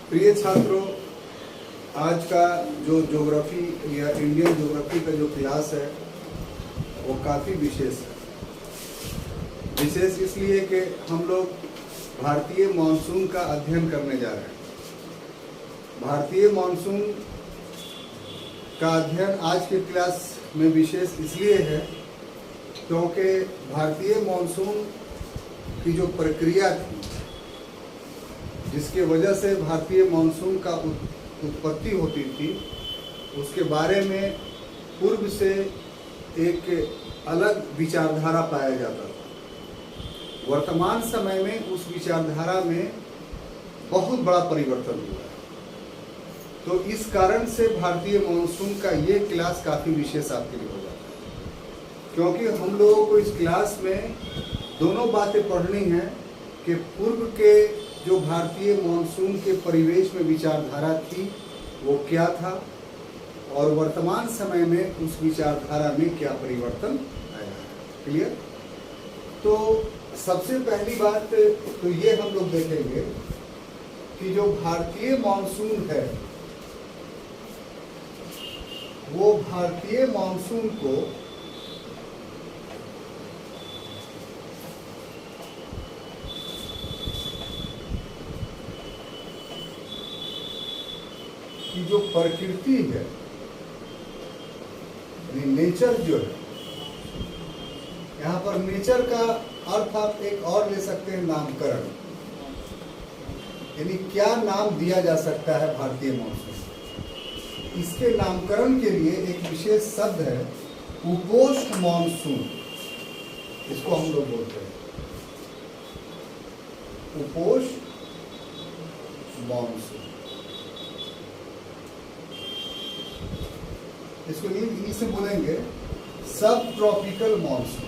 प्रिय छात्रों, आज का जो ज्योग्राफी या इंडियन ज्योग्राफी का जो क्लास है वो काफ़ी विशेष है। विशेष इसलिए कि हम लोग भारतीय मानसून का अध्ययन करने जा रहे हैं। भारतीय मानसून का अध्ययन आज के क्लास में विशेष इसलिए है क्योंकि भारतीय मानसून की जो प्रक्रिया थी, जिसके वजह से भारतीय मानसून का उत्पत्ति होती थी, उसके बारे में पूर्व से एक अलग विचारधारा पाया जाता था। वर्तमान समय में उस विचारधारा में बहुत बड़ा परिवर्तन हुआ है। तो इस कारण से भारतीय मानसून का ये क्लास काफ़ी विशेष आपके लिए हो जाता है, क्योंकि हम लोगों को इस क्लास में दोनों बातें पढ़नी हैं कि पूर्व के जो भारतीय मानसून के परिवेश में विचारधारा थी वो क्या था और वर्तमान समय में उस विचारधारा में क्या परिवर्तन आया है। क्लियर? तो सबसे पहली बात तो ये हम लोग देखेंगे कि जो भारतीय मानसून है वो भारतीय मानसून को की जो प्रकृति है, नेचर जो है, यहाँ पर नेचर का अर्थ आप एक और ले सकते हैं, नामकरण। यानी क्या नाम दिया जा सकता है भारतीय मानसून। इसके नामकरण के लिए एक विशेष शब्द है, उपोष्ण मानसून। इसको हम लोग बोलते हैं उपोष्ण मानसून। इसको इंग्लिश से बोलेंगे सब ट्रॉपिकल मानसून।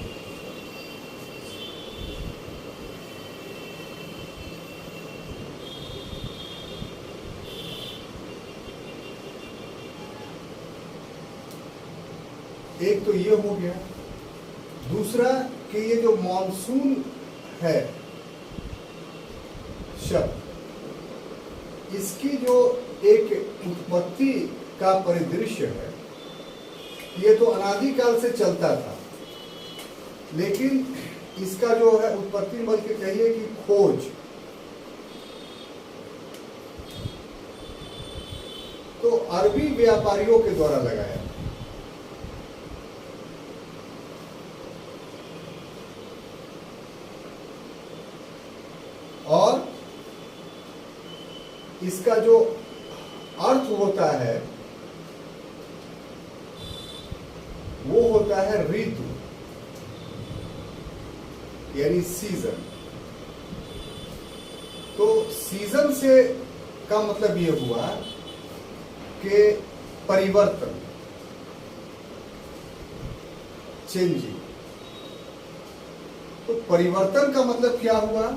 एक तो ये हो गया। दूसरा कि ये जो मानसून है शब्द, इसकी जो एक उत्पत्ति का परिदृश्य है, ये तो अनादिकाल से चलता था, लेकिन इसका जो है उत्पत्ति बल्कि कहिए कि खोज तो अरबी व्यापारियों के द्वारा लगाया। और इसका जो अर्थ होता है वो होता है ऋतु, यानी सीजन। तो सीजन से का मतलब ये हुआ कि परिवर्तन, चेंजिंग। तो परिवर्तन का मतलब क्या हुआ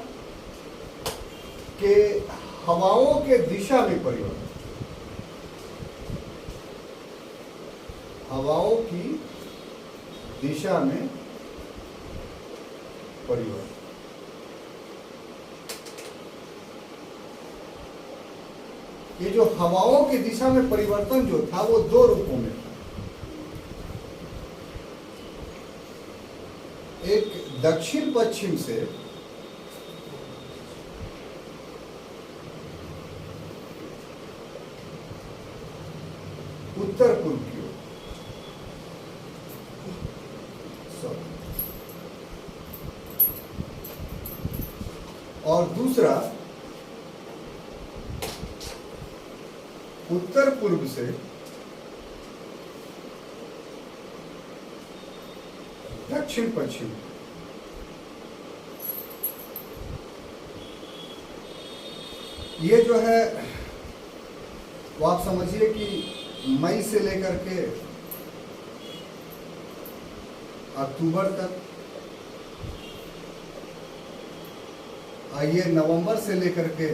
कि हवाओं के दिशा में परिवर्तन, हवाओं की दिशा में परिवर्तन। ये जो हवाओं की दिशा में परिवर्तन जो था वो दो रूपों में था। एक दक्षिण पश्चिम से उत्तर पूर्व की ओर, और दूसरा उत्तर पूर्व से दक्षिण पश्चिम। ये जो है वो आप समझिए कि मई से लेकर के अक्टूबर तक, ये नवंबर से लेकर के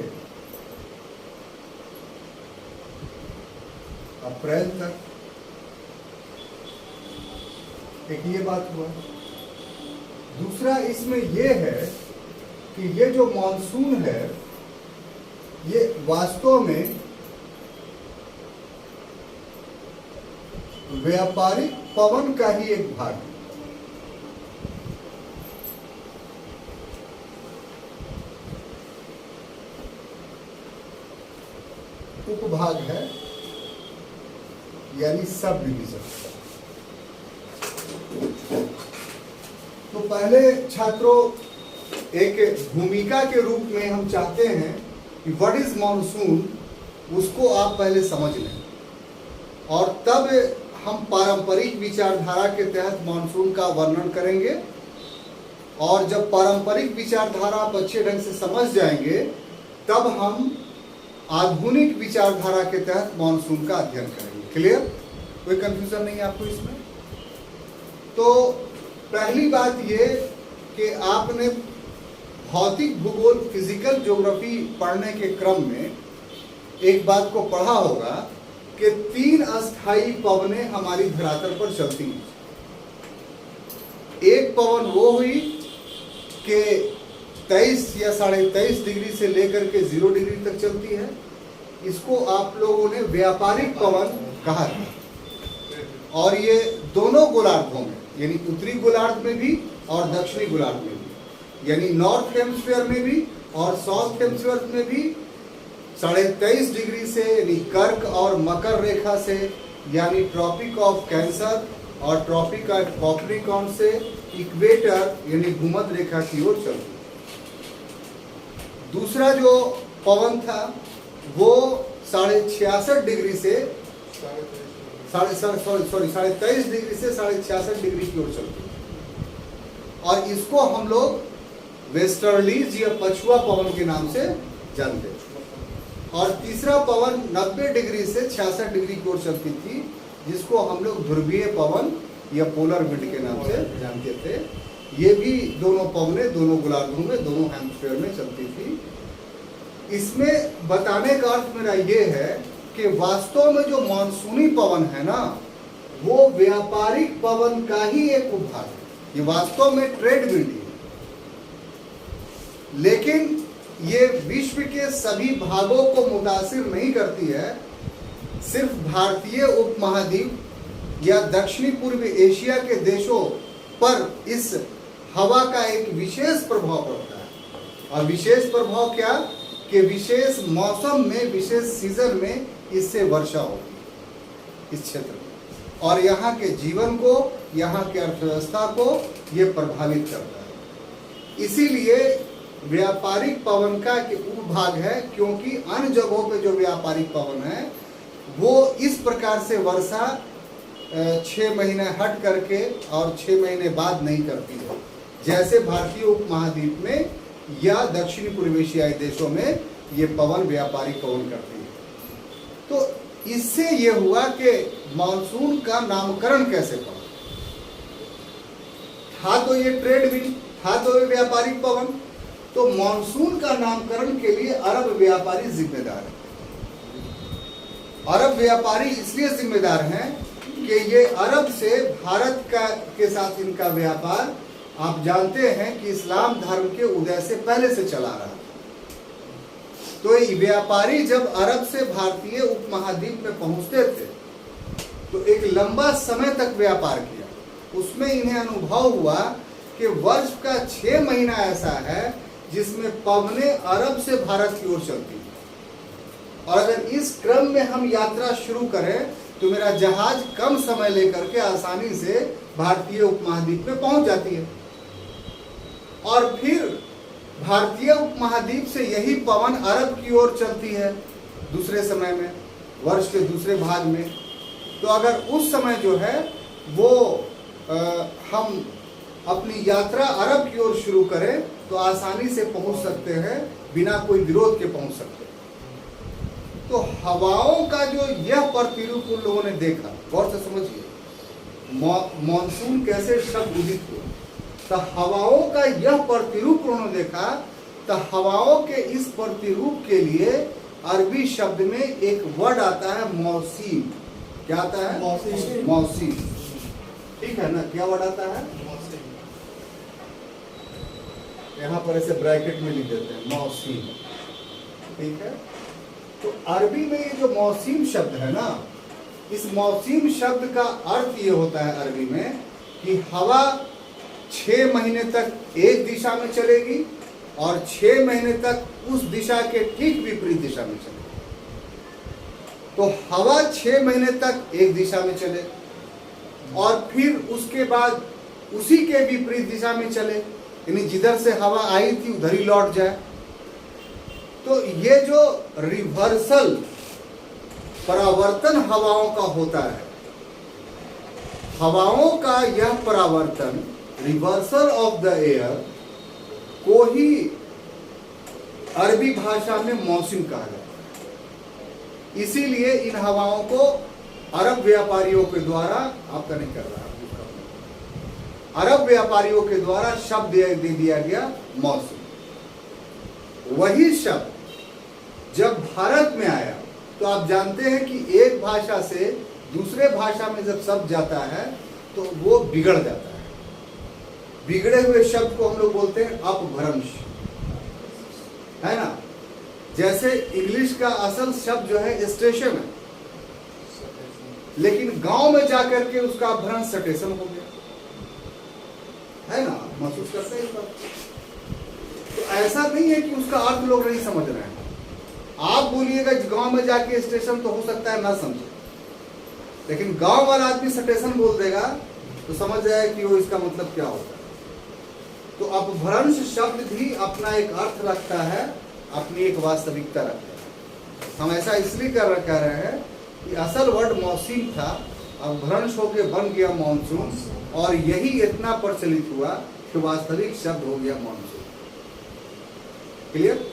अप्रैल तक। एक ये बात हुआ। दूसरा इसमें यह है कि ये जो मानसून है ये वास्तव में व्यापारिक पवन का ही एक भाग है। उपभाग है, यानी सब डिवीजन। तो पहले छात्रों, एक भूमिका के रूप में हम चाहते हैं कि व्हाट इज मॉनसून, उसको आप पहले समझ लें, और तब हम पारंपरिक विचारधारा के तहत मॉनसून का वर्णन करेंगे। और जब पारंपरिक विचारधारा आप अच्छे ढंग से समझ जाएंगे, तब हम आधुनिक विचारधारा के तहत मॉनसून का अध्ययन करेंगे। क्लियर? कोई कंफ्यूजन नहीं है आपको इसमें? तो पहली बात ये कि आपने भौतिक भूगोल, फिजिकल ज्योग्राफी पढ़ने के क्रम में एक बात को पढ़ा होगा कि 3 अस्थायी पवनें हमारी धरातल पर चलती हैं। एक पवन वो हुई कि 23 या 23.5 डिग्री से लेकर के 0 डिग्री तक चलती है। इसको आप लोगों ने व्यापारिक पवन कहा है। और ये दोनों गोलार्धों में, यानी उत्तरी गोलार्ध में भी और दक्षिणी गोलार्ध में भी, यानी नॉर्थ हेमिस्फीयर में भी और साउथ हेमिस्फीयर में भी 23.5 डिग्री से, यानी कर्क और मकर रेखा से, यानी ट्रॉपिक ऑफ कैंसर और ट्रॉपिक ऑफ कैप्रिकॉर्न से इक्वेटर यानी भूमध्य रेखा की ओर चलती। दूसरा जो पवन था वो 66.5 डिग्री से 23.5 डिग्री से 66.5 डिग्री की ओर चलती है, और इसको हम लोग वेस्टर्लीज या पछुआ पवन के नाम से जानते हैं। और तीसरा पवन 90 डिग्री से 66 डिग्री की ओर चलती थी, जिसको हम लोग ध्रुवीय पवन या पोलर विंड के नाम से जानते थे। ये भी दोनों पवनें दोनों गोलार्धों में, दोनों हेमिस्फीयर में चलती थी। इसमें बताने का अर्थ मेरा ये है कि वास्तव में जो मानसूनी पवन है ना, वो व्यापारिक पवन का ही एक उपभाग है। ये वास्तव में ट्रेड विंड है, लेकिन ये विश्व के सभी भागों को मुतासिर नहीं करती है। सिर्फ भारतीय उपमहाद्वीप या दक्षिणी पूर्व एशिया के देशों पर इस हवा का एक विशेष प्रभाव पड़ता है। और विशेष प्रभाव क्या? कि विशेष मौसम में, विशेष सीजन में इससे वर्षा होती है इस क्षेत्र में, और यहाँ के जीवन को, यहाँ के अर्थव्यवस्था को ये प्रभावित करता है। इसीलिए व्यापारिक पवन का एक उपभाग है, क्योंकि अन्य जगहों पे जो व्यापारिक पवन है वो इस प्रकार से वर्षा 6 महीने हट करके और 6 महीने बाद नहीं करती है, जैसे भारतीय उपमहाद्वीप में या दक्षिणी पूर्व एशियाई देशों में ये पवन व्यापारिक पवन करती है। तो इससे ये हुआ कि मानसून का नामकरण कैसे पड़ा। था तो ये ट्रेड विंड, था तो ये व्यापारिक पवन। तो मानसून का नामकरण के लिए अरब व्यापारी जिम्मेदार है। अरब व्यापारी इसलिए जिम्मेदार हैं कि ये अरब से भारत के साथ इनका व्यापार, आप जानते हैं कि इस्लाम धर्म के उदय से पहले से चला रहा था। तो ये व्यापारी जब अरब से भारतीय उपमहाद्वीप में पहुंचते थे तो एक लंबा समय तक व्यापार किया। उसमें इन्हें अनुभव हुआ कि वर्ष का 6 महीना ऐसा है जिसमें पवनें अरब से भारत की ओर चलती हैं, और अगर इस क्रम में हम यात्रा शुरू करें तो मेरा जहाज कम समय लेकर के आसानी से भारतीय उपमहाद्वीप में पहुंच जाती है। और फिर भारतीय उपमहाद्वीप से यही पवन अरब की ओर चलती है दूसरे समय में, वर्ष के दूसरे भाग में। तो अगर उस समय जो है वो हम अपनी यात्रा अरब की ओर शुरू करें तो आसानी से पहुंच सकते हैं, बिना कोई विरोध के पहुंच सकते हैं। तो हवाओं का जो यह प्रतिरूप उन लोगों ने देखा, गौर से समझिए, मॉनसून कैसे शब्द उदित हुए। तो हवाओं का यह प्रतिरूप उन्होंने देखा। तो हवाओं के इस प्रतिरूप के लिए अरबी शब्द में एक वर्ड आता है मौसीम। क्या आता है? मौसीम। ठीक है ना? क्या वर्ड आता है? यहाँ पर ऐसे ब्रैकेट में लिख देते हैं मौसीम। ठीक है। तो अरबी में ये जो मौसीम शब्द है ना, इस मौसीम शब्द का अर्थ ये होता है अरबी में कि हवा 6 महीने तक एक दिशा में चलेगी और 6 महीने तक उस दिशा के ठीक विपरीत दिशा में चलेगी। तो हवा 6 महीने तक एक दिशा में चले और फिर उसके बाद उसी के विपरीत दिशा में चले, यानी जिधर से हवा आई थी उधर ही लौट जाए। तो ये जो रिवर्सल परावर्तन हवाओं का होता है, हवाओं का यह परावर्तन, रिवर्सल ऑफ द एयर, को ही अरबी भाषा में मौसम कहा जाता है। इसीलिए इन हवाओं को अरब व्यापारियों के द्वारा, आपका नहीं कर रहा, अरब व्यापारियों के द्वारा शब्द दे दिया गया मौसम। वही शब्द जब भारत में आया तो आप जानते हैं कि एक भाषा से दूसरे भाषा में जब शब्द जाता है तो वो बिगड़ जाता है। बिगड़े हुए शब्द को हम लोग बोलते हैं अपभ्रंश, है ना। जैसे इंग्लिश का असल शब्द जो है स्टेशन है, लेकिन गांव में जाकर के उसका अपभ्रंश स्टेशन हो गया, है ना। महसूस करते हैं इस बात। तो ऐसा नहीं है कि उसका अर्थ लोग नहीं समझ रहे हैं। आप बोलिएगा गांव में जाके स्टेशन, तो हो सकता है ना समझे, लेकिन गांव वाला आदमी स्टेशन बोल देगा तो समझ जाए कि वो इसका मतलब क्या होता है। तो अपभ्रंश शब्द भी अपना एक अर्थ रखता है, अपनी एक वास्तविकता रखता है। हम ऐसा इसलिए कह रहे हैं कि असल वर्ड मौसम था, अपभ्रंश होके बन गया मानसून, और यही इतना प्रचलित हुआ कि वास्तविक शब्द हो गया मानसून। क्लियर।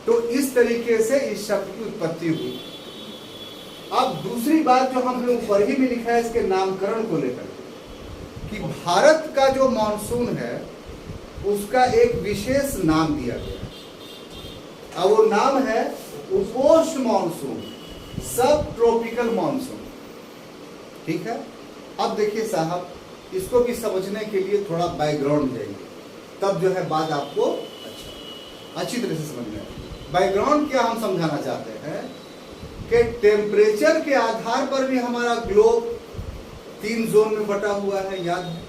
तो इस तरीके से इस शब्द की उत्पत्ति हुई। अब दूसरी बात जो हमने ऊपर ही में लिखा है इसके नामकरण को लेकर कि भारत का जो मानसून है उसका एक विशेष नाम दिया गया है। अब वो नाम है उपोष्ण मानसून, सब ट्रॉपिकल मानसून। ठीक है। अब देखिए साहब, इसको भी समझने के लिए थोड़ा बैकग्राउंड जाइए, तब जो है बात आपको अच्छी तरह से समझ में आएगी। बैकग्राउंड क्या हम समझाना चाहते हैं कि टेम्परेचर के आधार पर भी हमारा ग्लोब 3 जोन में बटा हुआ है, याद है।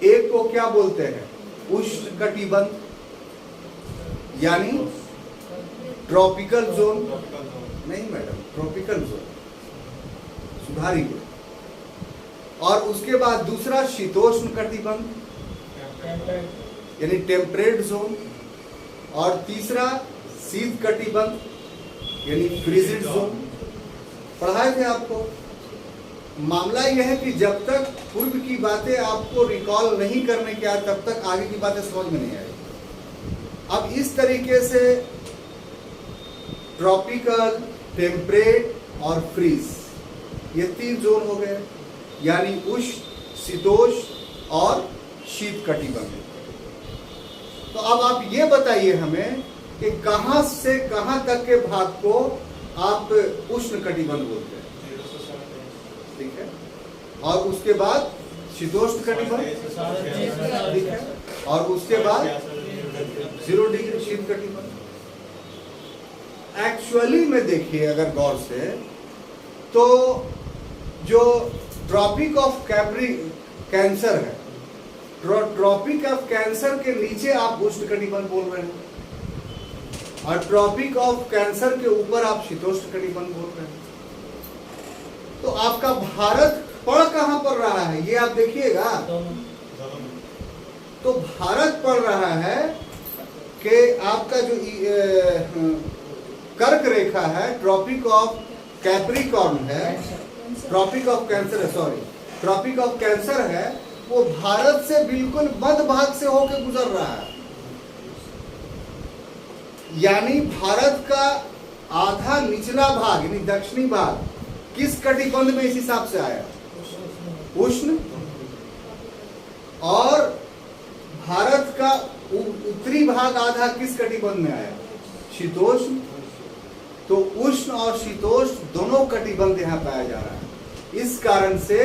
एक को क्या बोलते हैं, उष्ण कटिबंध, यानी ट्रॉपिकल जोन। नहीं मैडम, ट्रॉपिकल जोन, सुधारिए। और उसके बाद दूसरा शीतोष्ण कटिबंध, यानी टेम्परेट जोन। और तीसरा शीत कटिबंध, यानी फ्रिजिड जोन। पढ़ाए थे आपको। मामला यह है कि जब तक पूर्व की बातें आपको रिकॉल नहीं करने के बाद, तब तक आगे की बातें समझ में नहीं आएगी। अब इस तरीके से ट्रॉपिकल, टेम्परेट और फ्रीज, ये 3 जोन हो गए, यानी उष्ण, शीतोष्ण और शीत कटिबंध। तो अब आप ये बताइए हमें कि कहां से कहां तक के भाग को आप उष्ण कटिबंध बोलते हैं, ठीक है। और उसके बाद शीतोष्ण कटिबंध, ठीक है। और उसके बाद 0 डिग्री शीत कटिबंध। एक्चुअली में देखिए अगर गौर से, तो जो ट्रॉपिक ऑफ कैंसर है, ट्रॉपिक ऑफ कैंसर के नीचे आप उष्ण कटिबंध बोल रहे हैं, और ट्रॉपिक ऑफ कैंसर के ऊपर आप शीतोष्ण कटिबंध बोल रहे हैं। तो आपका भारत पड़ कहां पर रहा है ये आप देखिएगा। तो भारत पड़ रहा है कि आपका जो कर्क रेखा है, ट्रॉपिक ऑफ कैप्रिकॉर्न है, ट्रॉपिक ऑफ कैंसर है, सॉरी, ट्रॉपिक ऑफ कैंसर है, वो भारत से बिल्कुल मध्य भाग से होकर गुजर रहा है। यानी भारत का आधा निचला भाग, यानी दक्षिणी भाग, किस कटिबंध में इस हिसाब से आया, उष्ण। और भारत का उत्तरी भाग आधा किस कटिबंध में आया, शीतोष्ण। तो उष्ण और शीतोष्ण दोनों कटिबंध यहाँ पाया जा रहा है। इस कारण से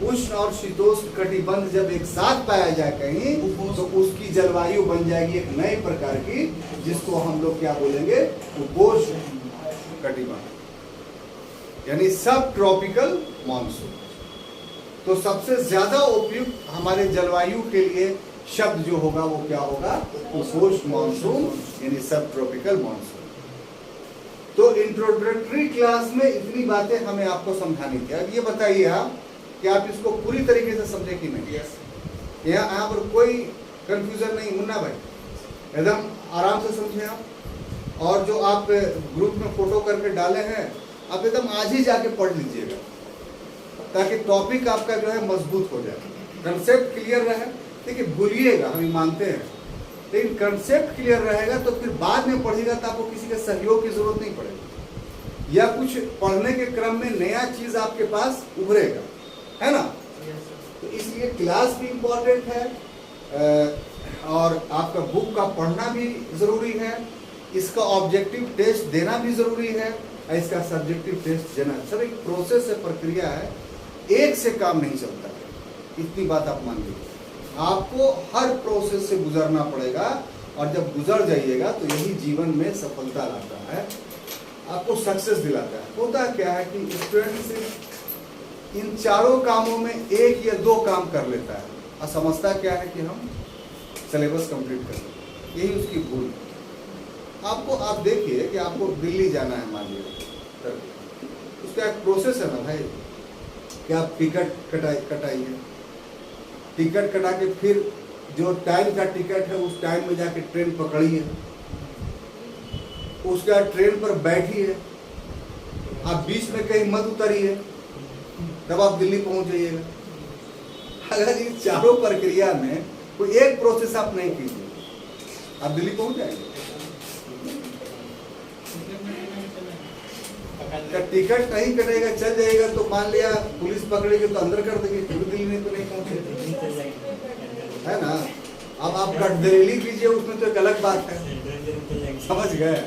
उष्ण और शीतोष्ण कटिबंध जब एक साथ पाया जाए कहीं तो उसकी जलवायु बन जाएगी एक नए प्रकार की, जिसको हम लोग क्या बोलेंगे, उपोष्ण कटिबंध, यानी सब ट्रॉपिकल मानसून। तो सबसे ज्यादा उपयुक्त हमारे जलवायु के लिए शब्द जो होगा वो क्या होगा, उपोष्ण मानसून, यानी सब ट्रॉपिकल मानसून। तो इंट्रोडक्टरी क्लास में इतनी बातें हमें आपको समझानी थी। अब ये बताइए आप कि आप इसको पूरी तरीके से समझे कि नहीं। यहाँ पर कोई कंफ्यूजन नहीं, मुन्ना भाई एकदम आराम से समझे आप। और जो आप ग्रुप में फोटो करके डाले हैं आप एकदम आज ही जाके पढ़ लीजिएगा, ताकि टॉपिक आपका जो है मजबूत हो जाए, कंसेप्ट क्लियर रहे। देखिए भूलिएगा, हम मानते हैं, लेकिन कंसेप्ट क्लियर रहेगा तो फिर बाद में पढ़ेगा तो आपको किसी के सहयोग की जरूरत नहीं पड़ेगी, या कुछ पढ़ने के क्रम में नया चीज आपके पास उभरेगा, है ना। तो इसलिए क्लास भी इम्पोर्टेंट है, और आपका बुक का पढ़ना भी जरूरी है, इसका ऑब्जेक्टिव टेस्ट देना भी जरूरी है, और इसका सब्जेक्टिव टेस्ट देना। सब एक प्रोसेस है, प्रक्रिया है, एक से काम नहीं चलता है, इतनी बात आप मान लीजिए। आपको हर प्रोसेस से गुजरना पड़ेगा, और जब गुजर जाइएगा तो यही जीवन में सफलता लाता है, आपको सक्सेस दिलाता है। होता क्या है कि स्टूडेंट सिर्फ इन चारों कामों में एक या दो काम कर लेता है और समझता क्या है कि हम सिलेबस कंप्लीट कर लें, यही उसकी भूल है। आपको आप देखिए कि आपको दिल्ली जाना है, मान लीजिए, उसका एक प्रोसेस है ना भाई, कि आप टिकट कटाइए, टिकट कटा के फिर जो टाइम का टिकट है उस टाइम में जाके ट्रेन पकड़िए, उसका ट्रेन पर बैठिए, आप बीच में कहीं मत उतरिए, तब आप दिल्ली पहुंच जाइएगा। अगर इन चारों प्रक्रिया में कोई एक प्रोसेस आप नहीं कीजिए, आप दिल्ली पहुंच जाएंगे। टिकट नहीं कटेगा, चल जाएगा, तो मान लिया पुलिस पकड़ेगी तो अंदर कर देगी, फिर दिल्ली में तो नहीं पहुंचे, है ना। अब आप गठबरेली कीजिए, उसमें तो एक अलग बात है, समझ गए।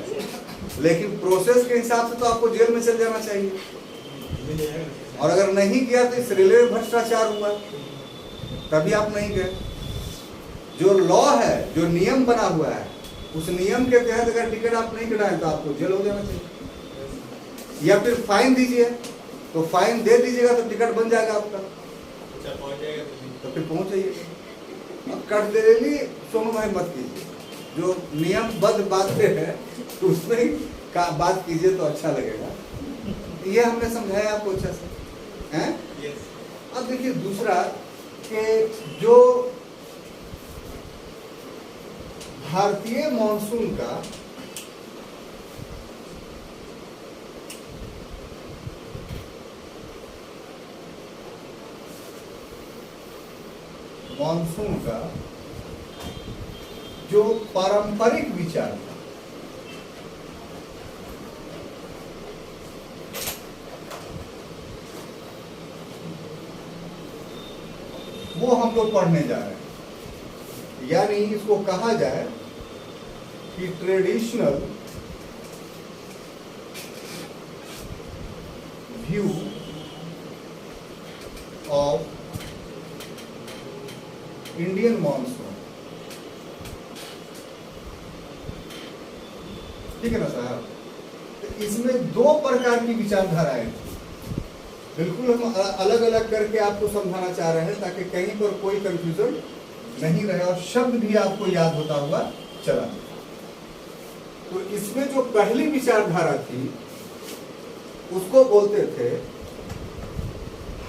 लेकिन प्रोसेस के हिसाब से तो आपको जेल में चल जाना चाहिए, और अगर नहीं किया तो इस रेलवे भ्रष्टाचार हुआ, तभी आप नहीं गए। जो लॉ है, जो नियम बना हुआ है, उस नियम के तहत अगर टिकट आप नहीं कटाएं तो आपको जेल हो जाना चाहिए, या फिर फाइन दीजिए, तो फाइन दे दीजिएगा तो टिकट बन जाएगा आपका, तो फिर पहुंच जाइएगा। अब कटदरेली सोनू भाई मत कीजिए, जो नियमबद्ध बातें हैं तो उसमें ही बात कीजिए तो अच्छा लगेगा। ये हमने समझाया आपको अच्छा से, हैं? अब देखिए दूसरा कि जो भारतीय मॉनसून का जो पारंपरिक विचार था, वो हम लोग पढ़ने जा रहे हैं। यानी इसको कहा जाए कि traditional view of Indian monsoon, ठीक है ना साहब। तो इसमें दो प्रकार की विचारधाराएं थी, बिल्कुल हम अलग अलग करके आपको समझाना चाह रहे हैं, ताकि कहीं पर कोई कंफ्यूजन नहीं रहे और शब्द भी आपको याद होता हुआ चला। तो इसमें जो पहली विचारधारा थी उसको बोलते थे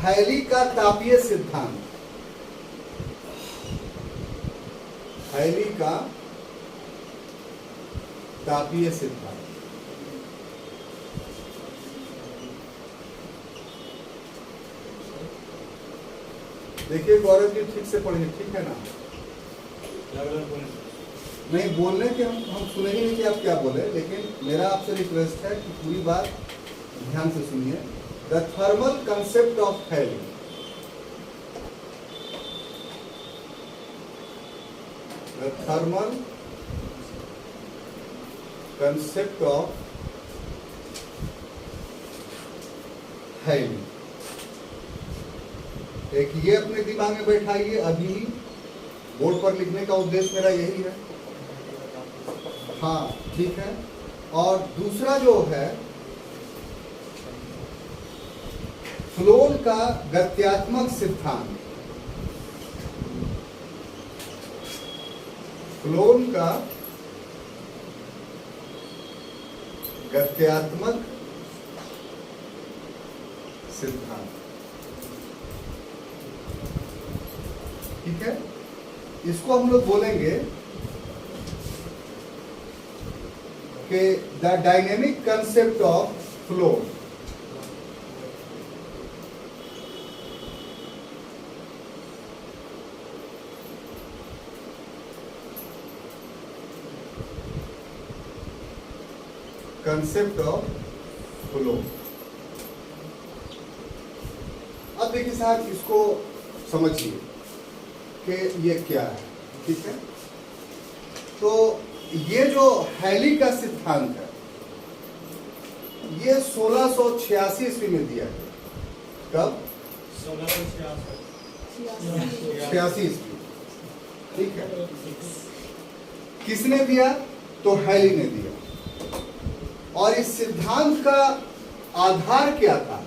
हैली का तापीय सिद्धांत। हैली का तापीय सिद्धांत। देखिए गौरव जी ठीक से पढ़िए, ठीक है ना। नहीं बोलने के हम सुनेंगे नहीं कि आप क्या बोले, लेकिन मेरा आपसे रिक्वेस्ट है कि पूरी बात ध्यान से सुनिए। The thermal concept of Halley, the thermal concept of Halley एक ये अपने दिमाग में बैठाइए, अभी ही बोर्ड पर लिखने का उद्देश्य मेरा यही है। हाँ ठीक है। और दूसरा जो है फ्लोन का गत्यात्मक सिद्धांत। फ्लोन का गत्यात्मक सिद्धांत, ठीक है। इसको हम लोग बोलेंगे कि the dynamic concept of flow. Concept of flow. अब देखिए साहब, इसको समझिए कि ये क्या है, ठीक है। तो ये जो हैली का सिद्धांत है, ये 1686 ईस्वी में दिया गया। कब? 1686 ईस्वी, ठीक है। किसने दिया? तो हैली ने दिया। और इस सिद्धांत का आधार क्या था?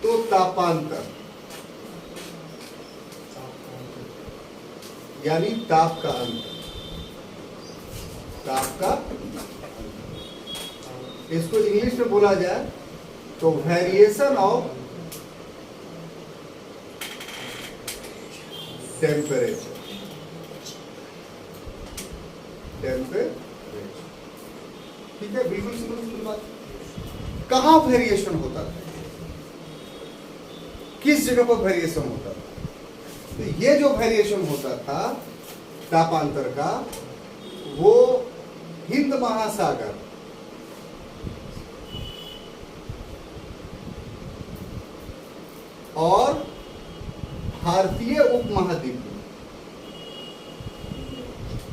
तो तापांतर, यानी ताप का अंतर। ताप का, इसको इंग्लिश में बोला जाए तो वेरिएशन ऑफ टेम्परेचर। ठीक है, बिल्कुल सिंपल बात। कहाँ वेरिएशन होता था? किस जगह पर वेरिएशन होता था? तो ये जो वेरिएशन होता था तापांतर का, वो हिंद महासागर और भारतीय उपमहाद्वीप,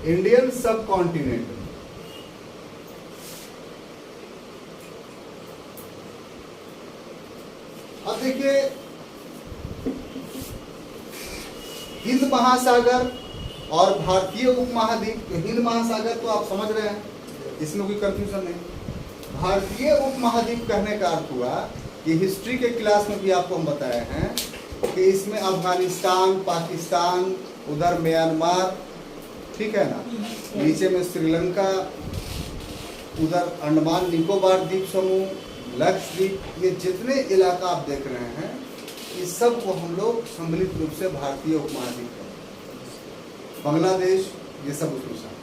इंडियन सब कॉन्टिनेंट, अब देखिए हिंद महासागर और भारतीय उपमहाद्वीप। तो हिंद महासागर तो आप समझ रहे हैं, इसमें कोई कंफ्यूजन नहीं। भारतीय उपमहाद्वीप कहने का अर्थ हुआ कि हिस्ट्री के क्लास में भी आपको हम बताए हैं कि इसमें अफगानिस्तान, पाकिस्तान, उधर म्यांमार, ठीक है ना, नीचे में श्रीलंका, उधर अंडमान निकोबार द्वीप समूह, लक्षद्वीप, ये जितने इलाका आप देख रहे हैं, इस सब को हम लोग सम्मिलित रूप से भारतीय उपमहाद्वीप कहते हैं। बांग्लादेश, ये सब उसमें शामिल।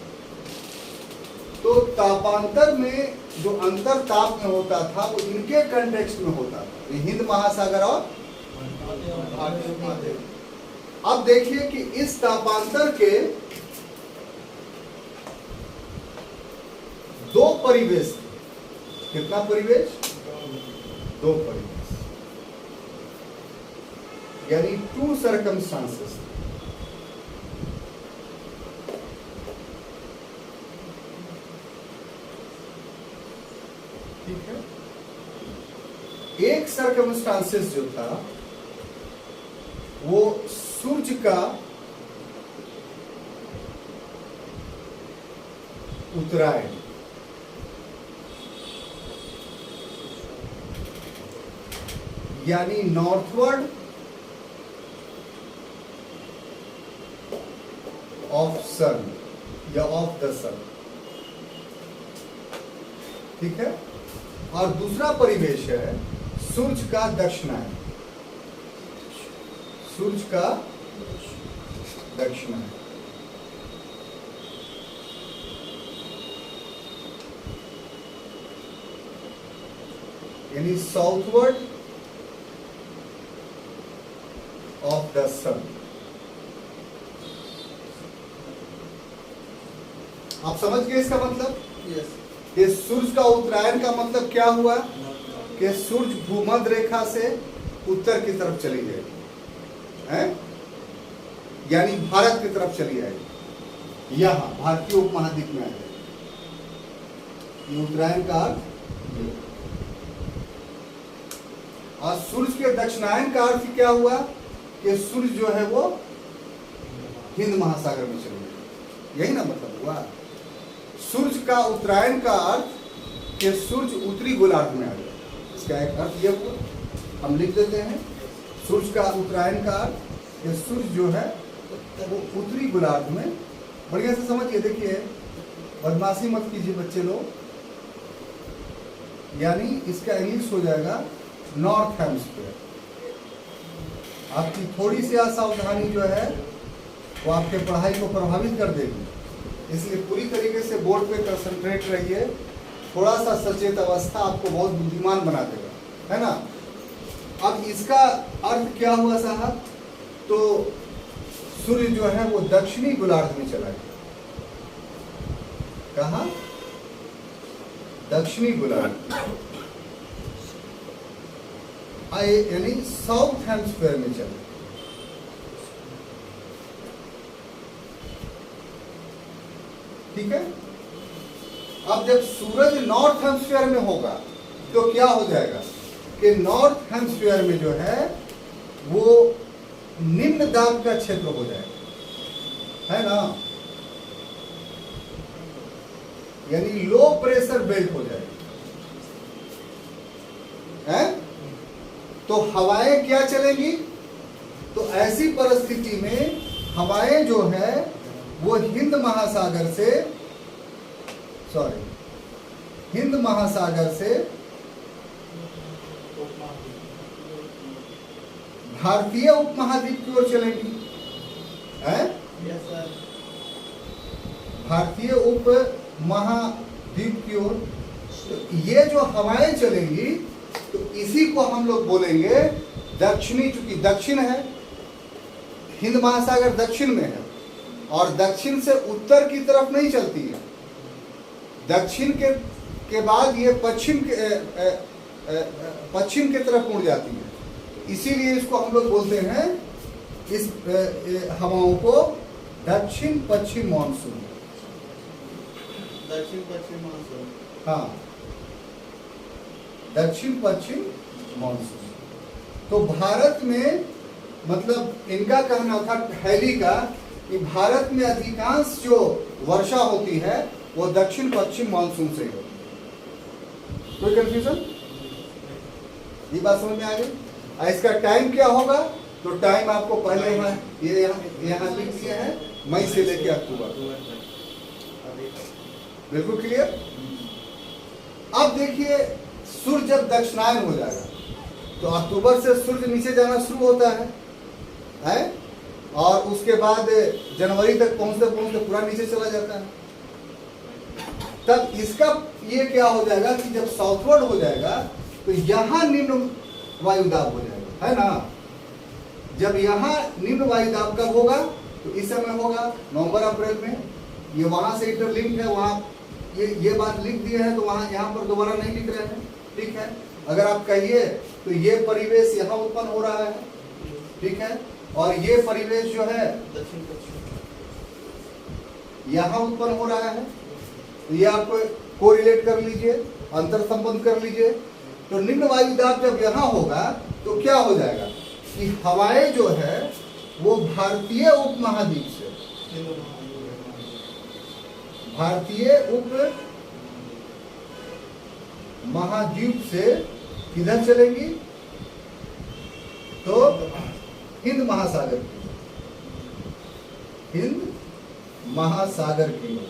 तो तापांतर में जो अंतर ताप में होता था वो इनके कंटेक्स्ट में होता था, हिंद महासागर और भारतीय उपमहाद्वीप। अब देखिए कि इस तापांतर के दो परिवेश, कितना परिवेश? दो परिवेश, यानी टू सर्कमस्टांसेस। ठीक है। एक सर्कमस्टांसेस जो था वो सूर्य का उत्तरायण, यानी नॉर्थवर्ड ऑफ सन या ऑफ द सन, ठीक है। और दूसरा परिवेश है सूर्य का दक्षिणायन, सूर्य का दक्षिणायन। यानी साउथवर्ड ऑफ द सन। आप समझ गए इसका मतलब? यस। ये सूर्य का उत्तरायण का मतलब क्या हुआ कि सूर्य भूमध्य रेखा से उत्तर की तरफ चली जाएगी, हैं? यानी भारत की तरफ चली जाएगी, यहां भारतीय उपमहाद्वीप में आ जाएगी। ये उत्तरायण का अर्थ। और सूर्य के दक्षिणायन का अर्थ क्या हुआ कि सूर्य जो है वो हिंद महासागर में चले गए। यही ना मतलब हुआ। सूर्य का उत्तरायण का अर्थ कि सूर्य उत्तरी गोलार्ध में आ गया। इसका एक अर्थ ये हुआ, हम लिख देते हैं। सूर्य का उत्तरायण का अर्थ कि सूर्य जो है वो उत्तरी गोलार्ध में। बढ़िया से समझिए, देखिए बदमाशी मत कीजिए बच्चे लोग, यानी इसका इंग्लिश हो जाएगा नॉर्थ हेमिस्फीयर। आपकी थोड़ी सी असावधानी जो है वो आपके पढ़ाई को प्रभावित कर देगी, इसलिए पूरी तरीके से बोर्ड पे कंसंट्रेट रहिए। थोड़ा सा सचेत अवस्था आपको बहुत बुद्धिमान बना देगा, है ना। अब इसका अर्थ क्या हुआ साहब, तो सूर्य जो है वो दक्षिणी गोलार्ध में चला गया। कहाँ? दक्षिणी गोलार्ध, यानी साउथ हेमिस्फीयर में चला। ठीक है। अब जब सूरज नॉर्थ हेमिस्फीयर में होगा तो क्या हो जाएगा कि नॉर्थ हेमिस्फीयर में जो है वो निम्न दाब का क्षेत्र हो जाएगा, है ना, यानी लो प्रेशर बेल्ट हो जाएगा, है। तो हवाएं क्या चलेंगी, तो ऐसी परिस्थिति में हवाएं जो है वो हिंद महासागर से भारतीय उपमहाद्वीप की ओर चलेंगी, है। भारतीय उपमहाद्वीप की ओर। तो ये जो हवाएं चलेंगी तो इसी को हम लोग बोलेंगे दक्षिणी, चूंकि दक्षिण है, हिंद महासागर दक्षिण में है और दक्षिण से उत्तर की तरफ नहीं चलती है। दक्षिण के बाद ये पश्चिम के तरफ मुड़ जाती है। इसीलिए इसको हम लोग बोलते हैं, इस हवाओं को दक्षिण पश्चिम मानसून। दक्षिण पश्चिम मानसून, हाँ, दक्षिण पश्चिम मानसून। तो भारत में, मतलब इनका कहना था हैली का, कि भारत में अधिकांश जो वर्षा होती है वो दक्षिण पश्चिम मानसून से होती है। कोई कंफ्यूजन? ये बात समझ में आ गई? इसका टाइम क्या होगा, तो टाइम आपको पहले यहाँ लिख दिया है, मई से लेकर अक्टूबर। बिल्कुल क्लियर। अब देखिए, सूर्य जब दक्षिणायन हो जाएगा तो अक्टूबर से सूर्य नीचे जाना शुरू होता है, और उसके बाद जनवरी तक पहुंचते पहुंचते पूरा नीचे चला जाता है। तब इसका ये क्या हो जाएगा कि जब साउथवर्ड हो जाएगा तो यहाँ निम्न वायुदाब हो जाएगा, है ना। जब यहाँ निम्न वायुदाब कब होगा, तो इस समय होगा नवंबर अप्रैल में। ये वहां से इंटरलिंक है, वहां ये बात लिख दिया है, तो वहां यहाँ पर दोबारा नहीं लिख रहे हैं, ठीक है। अगर आप कहिए तो ये परिवेश यहाँ उत्पन्न हो रहा है, ठीक है, और ये परिवेश जो है दक्षिण पश्चिम यहाँ उत्पन्न हो रहा है। तो ये आप कोरिलेट कर लीजिए, अंतर संबंध कर लीजिए। तो निम्न वायुदाब जब यहाँ होगा तो क्या हो जाएगा कि हवाएं जो है वो भारतीय उपमहाद्वीप से, भारतीय उपमहाद्वीप से किधर चलेंगी, तो हिंद महासागर की, हिंद महासागर की ओर।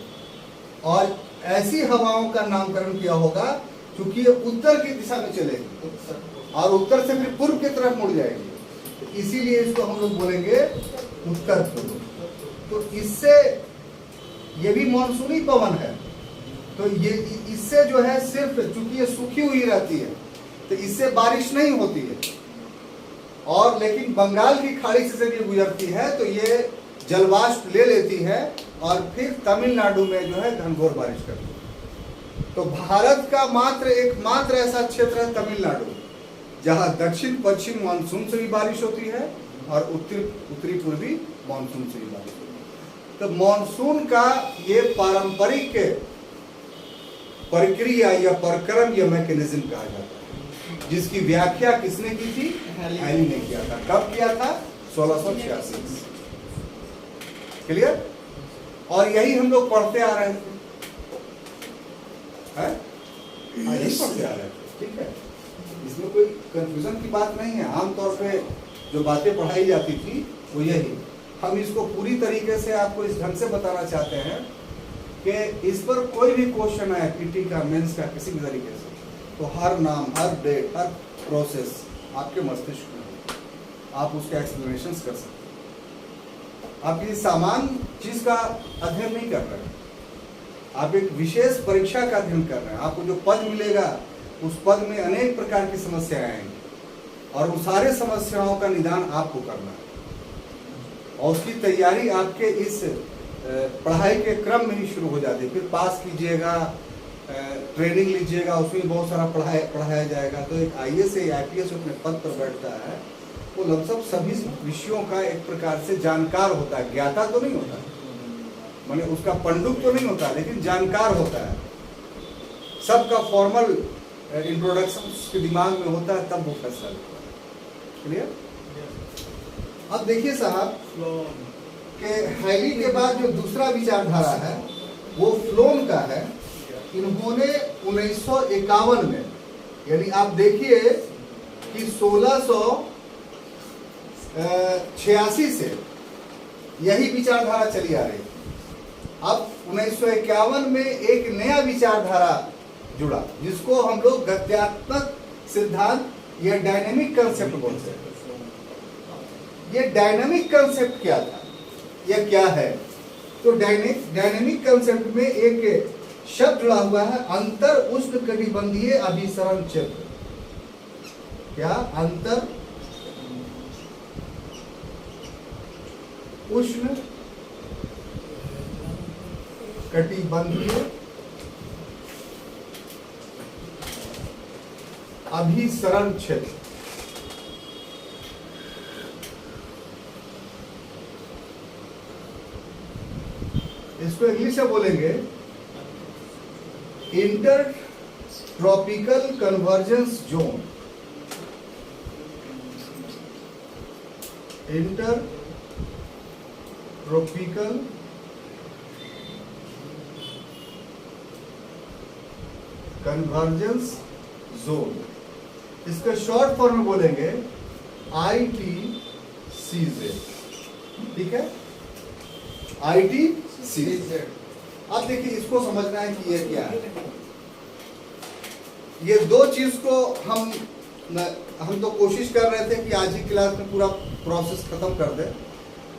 और ऐसी हवाओं का नामकरण किया होगा क्योंकि ये उत्तर की दिशा में चलेगी और उत्तर से फिर पूर्व की तरफ मुड़ जाएगी, तो इसीलिए इसको हम लोग बोलेंगे उत्तर पूर्व। तो इससे ये भी मानसूनी पवन है, तो ये इससे जो है सिर्फ चूंकि ये सूखी हुई रहती है तो इससे बारिश नहीं होती है, और लेकिन बंगाल की खाड़ी से जब ये गुजरती है तो ये जलवाष्प ले लेती है और फिर तमिलनाडु में जो है घनघोर बारिश करती है। तो भारत का एकमात्र ऐसा क्षेत्र है तमिलनाडु जहां दक्षिण पश्चिम मानसून से भी बारिश होती है और उत्तरी पूर्वी मानसून से भी बारिश होती है। तो मानसून का ये पारंपरिक प्रक्रिया या प्रक्रम या मैकेनिज्म कहा जाता है, जिसकी व्याख्या किसने की थी, हैली ने किया था। कब किया था? 1686। क्लियर? और यही हम लोग पढ़ते आ रहे थे, हैं? यही पढ़ते आ रहे थे, ठीक है, इसमें कोई कंफ्यूजन की बात नहीं है। आमतौर पे जो बातें पढ़ाई जाती थी वो यही, हम इसको पूरी तरीके से आपको इस ढंग से बताना चाहते हैं कि इस पर कोई भी क्वेश्चन आए पीटी का, मेंस का, किसी भी तरीके से, तो हर नाम, हर डेट, हर प्रोसेस आपके मस्तिष्क में हो, आप उसके एक्सप्लेनेशंस कर सकते हैं। आप किसी सामान्य चीज का अध्ययन नहीं कर रहे हैं, आप एक विशेष परीक्षा का अध्ययन कर रहे हैं। आपको जो पद मिलेगा उस पद में अनेक प्रकार की समस्याएं आएंगी और उन सारे समस्याओं का निदान आपको करना है, और उसकी तैयारी आपके इस पढ़ाई के क्रम में ही शुरू हो जाती है। फिर पास कीजिएगा, ट्रेनिंग लीजिएगा, उसमें बहुत सारा पढ़ाया जाएगा। तो एक IAS या IPS अपने पद पर बैठता है, वो लगभग सभी विषयों का एक प्रकार से जानकार होता है, ज्ञाता तो नहीं होता, माने उसका पंडित तो नहीं होता, लेकिन जानकार होता है। सबका फॉर्मल इंट्रोडक्शन उसके दिमाग में होता है, तब वो फैसला लेता है। क्लियर? अब देखिए साहब कि हाइली के बाद जो दूसरा विचारधारा है वो फ्लोम का है। इन्होंने 1951 में, यानी आप देखिए कि 1686 से यही विचारधारा चली आ रही। अब 1951 में एक नया विचारधारा जुड़ा, जिसको हम लोग गत्यात्मक सिद्धांत या डायनेमिक कंसेप्ट बोलते हैं। ये डायनेमिक कंसेप्ट क्या था या क्या है? तो डायनेमिक कंसेप्ट में एक शब्द जुड़ा हुआ है, अंतर उष्णकटिबंधीय अभिसरण क्षेत्र। क्या? अंतर उष्ण कटिबंधीय अभिसरण क्षेत्र। इसको इंग्लिश में बोलेंगे inter tropical convergence zone. Inter tropical convergence zone, इसका शॉर्ट फॉर्म में बोलेंगे ITCZ। ठीक है, ITCZ। अब देखिए, इसको समझना है कि ये क्या है। ये दो चीज को हम तो कोशिश कर रहे थे कि आज ही क्लास में पूरा प्रोसेस खत्म कर दे,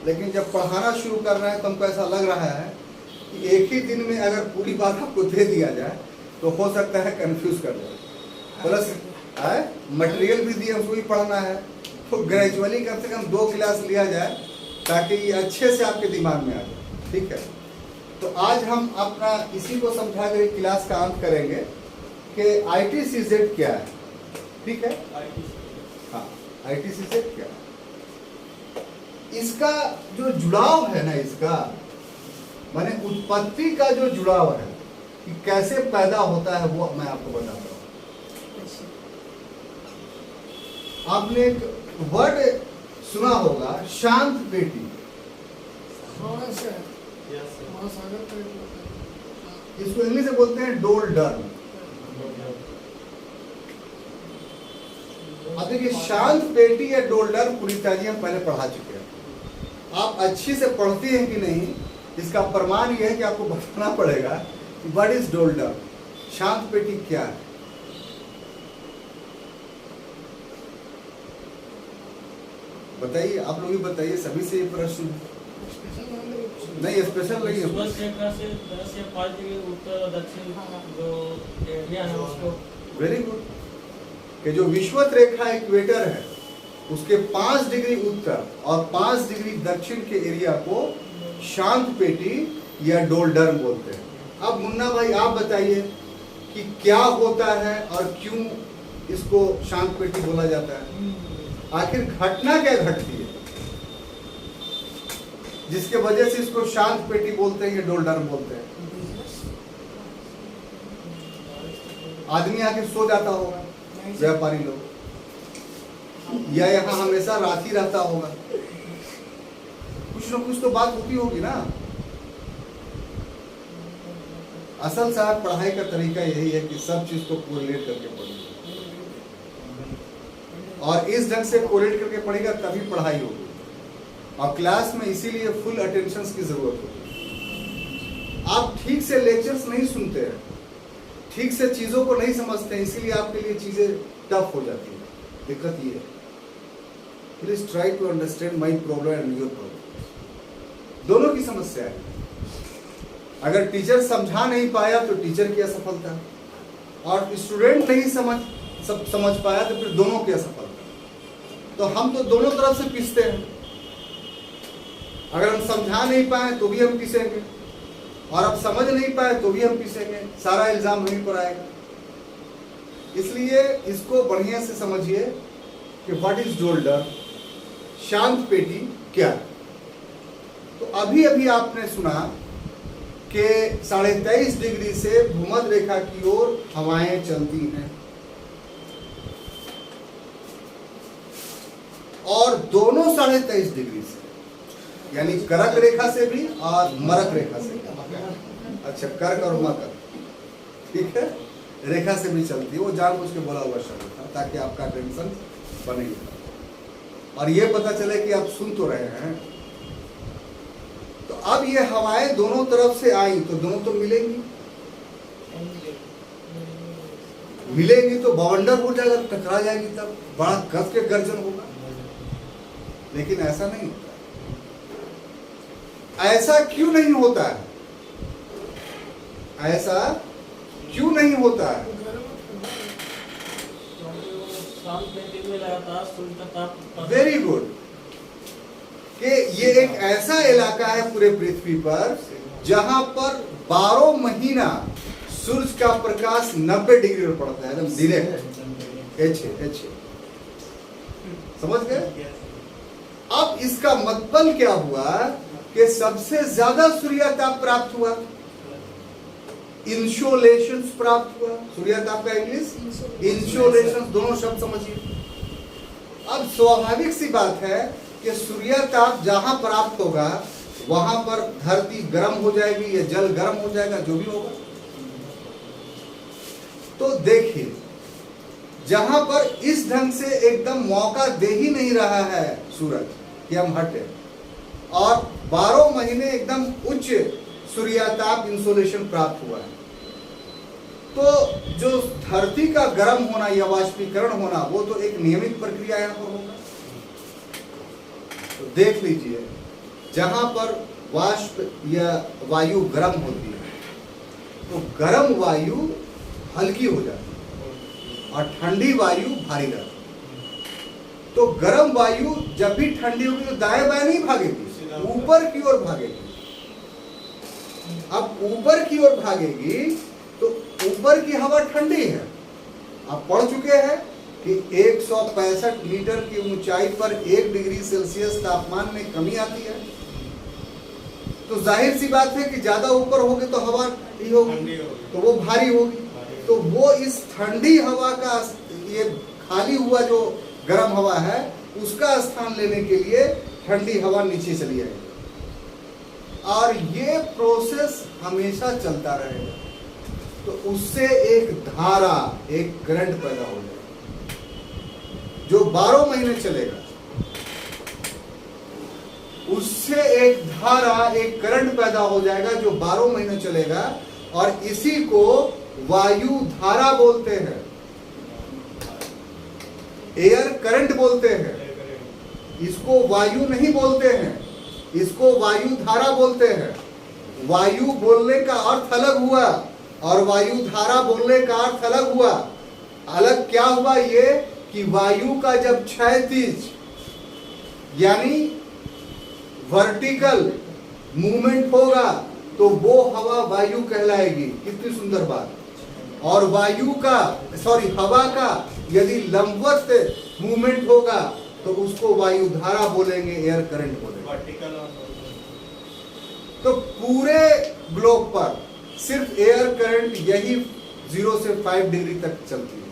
लेकिन जब पढ़ाना शुरू कर रहे हैं तो हमको ऐसा लग रहा है कि एक ही दिन में अगर पूरी बात आपको दे दिया जाए तो हो सकता है कंफ्यूज कर दे। प्लस मटेरियल भी दिए, उसको भी पढ़ना है, तो ग्रेजुअली कम से कम 2 क्लास लिया जाए ताकि ये अच्छे से आपके दिमाग में आ जाए। ठीक है, तो आज हम अपना इसी को समझा कर क्लास का अंत करेंगे कि ITCZ क्या है। ठीक है, हाँ, ITCZ क्या है, इसका जो जुड़ाव है ना, इसका माने उत्पत्ति का जो जुड़ाव है कि कैसे पैदा होता है, वो मैं आपको बताता हूँ। आपने एक वर्ड सुना होगा, शांत पेटी। इसको इंग्लिश में बोलते हैं डोलडर्म। अब देखिए, शांत पेटी या डोलडर्म पूरी तरह हम पहले पढ़ा चुके हैं। आप अच्छी से पढ़ती हैं कि नहीं, इसका प्रमाण यह है कि आपको बताना पड़ेगा कि व्हाट इज डोलडर्म, शांत पेटी क्या है। बताइए, आप लोग भी बताइए, सभी से ये प्रश्न नहीं, स्पेशल नहीं है। Very good. कि जो विषुवत रेखा इक्वेटर है उसके 5 डिग्री उत्तर और 5 डिग्री दक्षिण के एरिया को शांत पेटी या डोलडर्म बोलते हैं। अब मुन्ना भाई आप बताइए कि क्या होता है और क्यों इसको शांत पेटी बोला जाता है। आखिर घटना क्या घटती है जिसके वजह से इसको शांत पेटी बोलते हैं या डोलडर्म बोलते हैं। आदमी आके सो जाता होगा, व्यापारी लोग, या यहाँ हमेशा रात ही रहता होगा, कुछ ना कुछ तो बात होती होगी ना। असल साहब पढ़ाई का तरीका यही है कि सब चीज को कोरिलेट करके पढ़िए, और इस ढंग से कोरिलेट करके पढ़ेगा तभी पढ़ाई होगी। और क्लास में इसीलिए फुल अटेंशन की जरूरत होती है। आप ठीक से लेक्चर्स नहीं सुनते हैं, ठीक से चीजों को नहीं समझते हैं, इसीलिए आपके लिए चीजें टफ हो जाती है। दिक्कत ये है। Please try to understand my problem and your problem. दोनों की समस्या है। अगर टीचर समझा नहीं पाया तो टीचर की असफलता, और स्टूडेंट नहीं समझ पाया तो फिर दोनों की असफलता। तो हम तो दोनों तरफ से पिसते हैं। अगर हम समझा नहीं पाए तो भी हम पिसेंगे, और अब समझ नहीं पाए तो भी हम पिसेंगे। सारा इल्जाम हमें पर आएगा। इसलिए इसको बढ़िया से समझिए कि व्हाट इज डोल्डर, शांत पेटी क्या है। तो अभी अभी आपने सुना कि 23.5 डिग्री से भूमध्य रेखा की ओर हवाएं चलती हैं, और दोनों 23.5 डिग्री से, यानी कर्क रेखा से भी और मरक रेखा से। अच्छा, कर्क और मकर, ठीक है, रेखा से भी चलती है। वो जानबूझ के बोला हुआ शब्द था ताकि आपका टेंशन बने और ये पता चले कि आप सुन तो रहे हैं। तो अब ये हवाएं दोनों तरफ से आई तो दोनों तो मिलेंगी, मिलेंगी तो बवंडर हो जाएगा, टकरा जाएगी, तब बड़ा कस के गर्जन होगा। लेकिन ऐसा नहीं होता। ऐसा क्यों नहीं होता है? ऐसा क्यों नहीं होता है? Very good. कि ये एक ऐसा इलाका है पूरे पृथ्वी पर जहां पर 12 महीना सूरज का प्रकाश 90 डिग्री पर पड़ता है, एकदम डायरेक्ट एच। समझ गए? अब इसका मतलब क्या हुआ कि सबसे ज्यादा सूर्यताप प्राप्त हुआ, इंसोलेशन प्राप्त हुआ। सूर्यताप का इंग्लिश इंसोलेशन, दोनों शब्द समझिए। अब स्वाभाविक सी बात है कि सूर्यताप जहां प्राप्त होगा वहां पर धरती गर्म हो जाएगी या जल गर्म हो जाएगा, जो भी होगा। तो देखिए, जहां पर इस ढंग से एकदम मौका दे ही नहीं रहा है सूरज कि हम हटे, और 12 महीने एकदम उच्च सूर्यताप इंसोलेशन प्राप्त हुआ है, तो जो धरती का गर्म होना या वाष्पीकरण होना वो तो एक नियमित प्रक्रिया यहां पर होगा। तो देख लीजिए, जहां पर वाष्प या वायु गर्म होती है तो गर्म वायु हल्की हो जाती है और ठंडी वायु भारी रहती है। तो गर्म वायु जब भी ठंडी होगी तो दाएं बाएं नहीं भागेगी, ऊपर की ओर भागेगी। अब ऊपर की ओर भागेगी तो ऊपर की हवा ठंडी है। आप पढ़ चुके हैं कि 165 मीटर की ऊंचाई पर 1 डिग्री सेल्सियस तापमान में कमी आती है। तो जाहिर सी बात है कि ज्यादा ऊपर होगी तो हवा ठंडी होगी, तो वो भारी होगी। तो वो इस ठंडी हवा का, ये खाली हुआ जो गर्म हवा है उसका स्थान लेने के लिए ठंडी हवा नीचे चली आएगी, और ये प्रोसेस हमेशा चलता रहेगा। तो उससे एक धारा, एक करंट पैदा हो जाएगा जो 12 महीने चलेगा। उससे एक धारा, एक करंट पैदा हो जाएगा जो 12 महीने चलेगा, और इसी को वायु धारा बोलते हैं, एयर करंट बोलते हैं। इसको वायु नहीं बोलते हैं, इसको वायु धारा बोलते हैं। वायु बोलने का अर्थ अलग हुआ और वायु धारा बोलने का अर्थ अलग हुआ। अलग क्या हुआ? ये कि वायु का जब क्षैतिज यानी वर्टिकल मूवमेंट होगा तो वो हवा वायु कहलाएगी। कितनी सुंदर बात। और वायु का, सॉरी, हवा का यदि लंबवत मूवमेंट होगा तो उसको वायु धारा बोलेंगे, एयर करंट बोलेंगे। तो पूरे ग्लोब पर सिर्फ एयर करंट यही 0 से 5 डिग्री तक चलती है,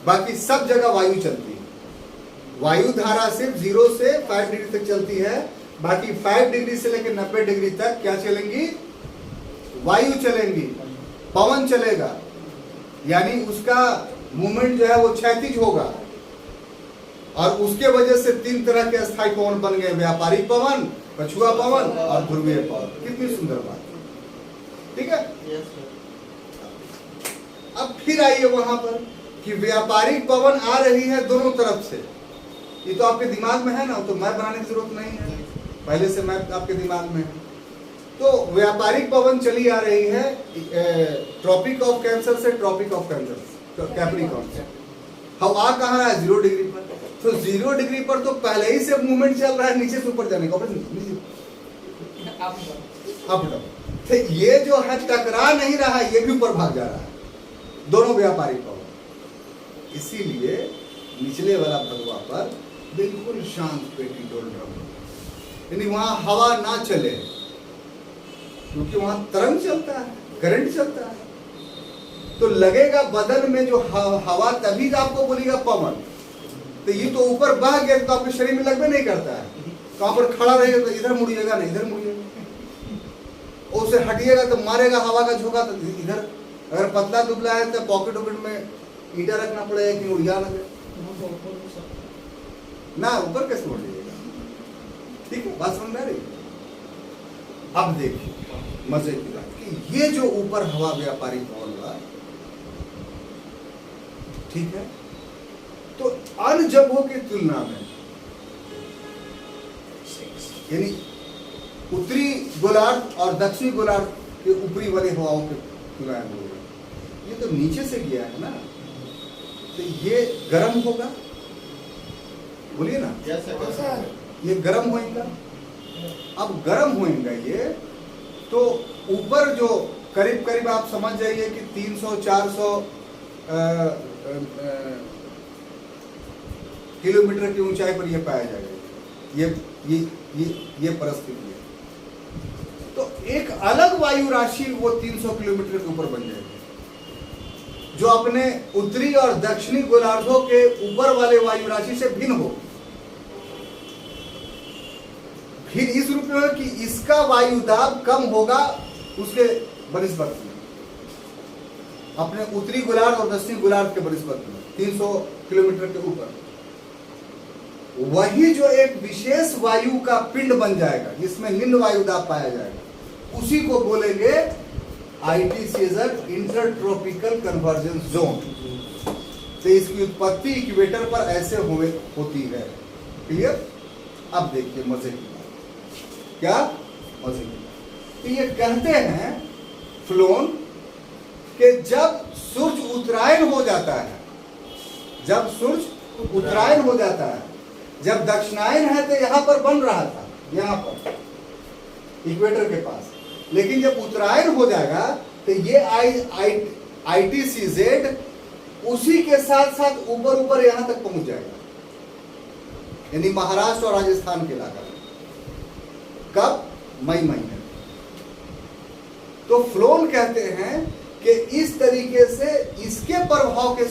बाकी सब जगह वायु चलती है। वायु धारा सिर्फ 0 से 5 डिग्री तक चलती है, बाकी 5 डिग्री से लेकर 90 डिग्री तक क्या चलेंगी? वायु चलेंगी, पवन चलेगा, यानी उसका मूवमेंट जो है वो क्षैतिज होगा। और उसके वजह से 3 तरह के अस्थायी पवन बन गए, व्यापारिक पवन, पछुआ पवन और ध्रुवीय पवन। कितनी सुंदर बात, ठीक है। अब फिर आइए वहां पर कि व्यापारिक पवन आ रही है दोनों तरफ से। ये तो आपके दिमाग में है ना, तो मैप बनाने की जरूरत नहीं है, पहले से मैप आपके दिमाग में है। तो व्यापारिक पवन चली आ रही है ट्रॉपिक ऑफ कैंसर से ट्रॉपिक ऑफ कैंसर कैप्रिकॉर्न से। हवा कहाँ है? 0 डिग्री पर। तो 0 डिग्री पर तो पहले ही से मूवमेंट चल रहा है नीचे से ऊपर जाने का, अप डाउन। तो ये जो है टकरा नहीं रहा है, ये भी ऊपर भाग जा रहा है, दोनों व्यापारिक पवन। इसीलिए निचले वाला भगवा पर बिल्कुल शांत पेटी डोल रहा, यानी वहां हवा ना चले, क्योंकि वहां तरंग चलता है, करंट चलता है। तो लगेगा बदन में जो हवा, तभी आपको बोलेगा पवन। तो ये तो ऊपर बह गया तो आपके शरीर में लगभग नहीं करता है। कहां पर खड़ा रहेगा तो इधर मुड़िएगा नहीं, इधर मुड़िएगा, उससे हटिएगा तो मारेगा हवा का झोंका तो इधर। अगर पतला दुबला है तो पॉकेट वॉकेट में ईटा रखना पड़ेगा कि उड़िया लगे ना, ऊपर कैसे उड़ जाएगा। ठीक है, बात समझ में आ रही। अब देखिए मजे की बात कि ये जो ऊपर हवा व्यापारिक पवन हुआ, ठीक है, तो अन्य जगहों की तुलना में, यानी उत्तरी गोलार्ध और दक्षिणी गोलार्ध के ऊपरी वाले हवाओं के तुलना में, ये तो नीचे से गया है ना, तो ये गर्म होगा, बोलिए ना, ये गर्म होएगा। अब गर्म होएगा ये, तो ऊपर जो करीब करीब आप समझ जाइए कि 300-400 किलोमीटर की ऊंचाई पर यह पाया जाएगा। ये परिस्थिति है। तो एक अलग वायु राशि वो 300 किलोमीटर के ऊपर बन जाएगी, जो अपने उत्तरी और दक्षिणी गोलार्धों के ऊपर वाले वायु राशि से भिन्न हो। फिर इस रूप में कि इसका वायु दाब कम होगा उसके बनिस्बत में, अपने उत्तरी गोलार्ध और दक्षिणी गोलार्ध के बनिस्बत में 300 किलोमीटर के ऊपर। वही जो एक विशेष वायु का पिंड बन जाएगा जिसमें निम्न वायु दाब पाया जाएगा, उसी को बोलेंगे ITCZ, इंटरट्रॉपिकल कन्वर्जेंस जोन। तो इसकी उत्पत्ति इक्वेटर पर ऐसे होती है। क्लियर? अब देखिए मजे की बात, क्या मजे की बात। तो ये कहते हैं फ्लोन कि जब सूर्य उत्तरायण हो जाता है, जब सूर्य उत्तरायण हो जाता है, जब दक्षिणायन है तो यहां पर बन रहा था, यहां पर इक्वेटर के पास, लेकिन जब उत्तरायण हो जाएगा तो ये ITCZ उसी के साथ साथ ऊपर ऊपर यहां तक पहुंच जाएगा, यानी महाराष्ट्र और राजस्थान के इलाका में। कब? मई महीने। तो फ्लोन कहते हैं कि इस तरीके से इसके प्रभाव के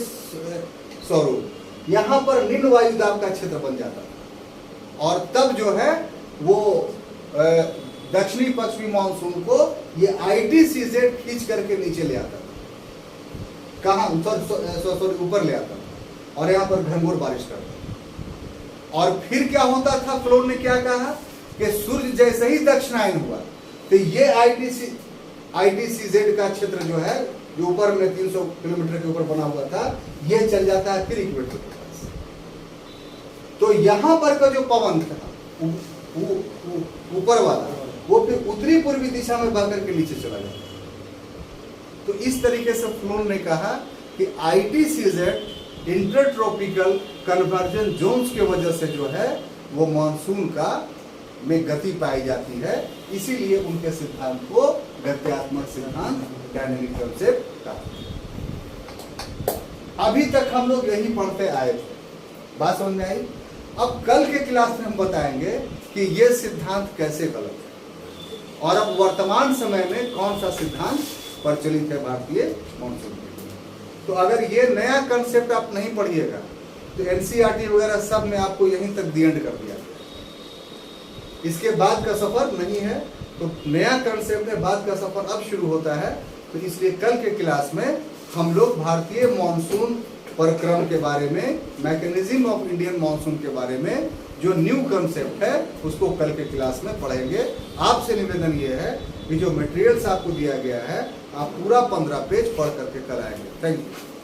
स्वरूप यहां पर निम्न वायु दाब का क्षेत्र बन जाता था, और तब जो है वो दक्षिणी पश्चिमी मानसून को ये ITCZ खींच करके नीचे ले आता था। कहां? सॉरी, ऊपर ले आता था और यहां पर घनघोर बारिश करता था। और फिर क्या होता था? फ्लोन ने क्या कहा कि सूर्य जैसे ही दक्षिणायन हुआ तो ये ITCZ का क्षेत्र जो है, जो ऊपर में 300 किलोमीटर के ऊपर बना हुआ था, यह चल जाता है फिर इक्वेटर के पास। तो यहां पर का जो पवन था ऊपर वाला, वो फिर उत्तरी पूर्वी दिशा में बह करके नीचे चला जाता है। तो इस तरीके से फ्लोन ने कहा कि ITCZ, इंटरट्रॉपिकल कन्वर्जेंस जोन्स के वजह से जो है वो मानसून का में गति पाई जाती है। इसीलिए उनके सिद्धांत को गत्यात्मक सिद्धांत, डायनेमिक कंसेप्ट कहा। अभी तक हम लोग यही पढ़ते आए थे, बात समझ में आई। अब कल के क्लास में हम बताएंगे कि ये सिद्धांत कैसे गलत है और अब वर्तमान समय में कौन सा सिद्धांत प्रचलित है भारतीय मानसून के लिए। तो अगर ये नया कंसेप्ट आप नहीं पढ़िएगा तो एनसीईआरटी वगैरह सब में आपको यहीं तक दी एंड कर दिया गया। इसके बाद का सफर नहीं है, तो नया कंसेप्ट है, बाद का सफर अब शुरू होता है। तो इसलिए कल के क्लास में हम लोग भारतीय मॉनसून प्रक्रम के बारे में, मैकेनिज्म ऑफ इंडियन मॉनसून के बारे में जो न्यू कंसेप्ट है उसको कल के क्लास में पढ़ेंगे। आपसे निवेदन ये है कि जो मटेरियल्स आपको दिया गया है आप पूरा 15 पेज पढ़ करके कराएंगे। Thank you.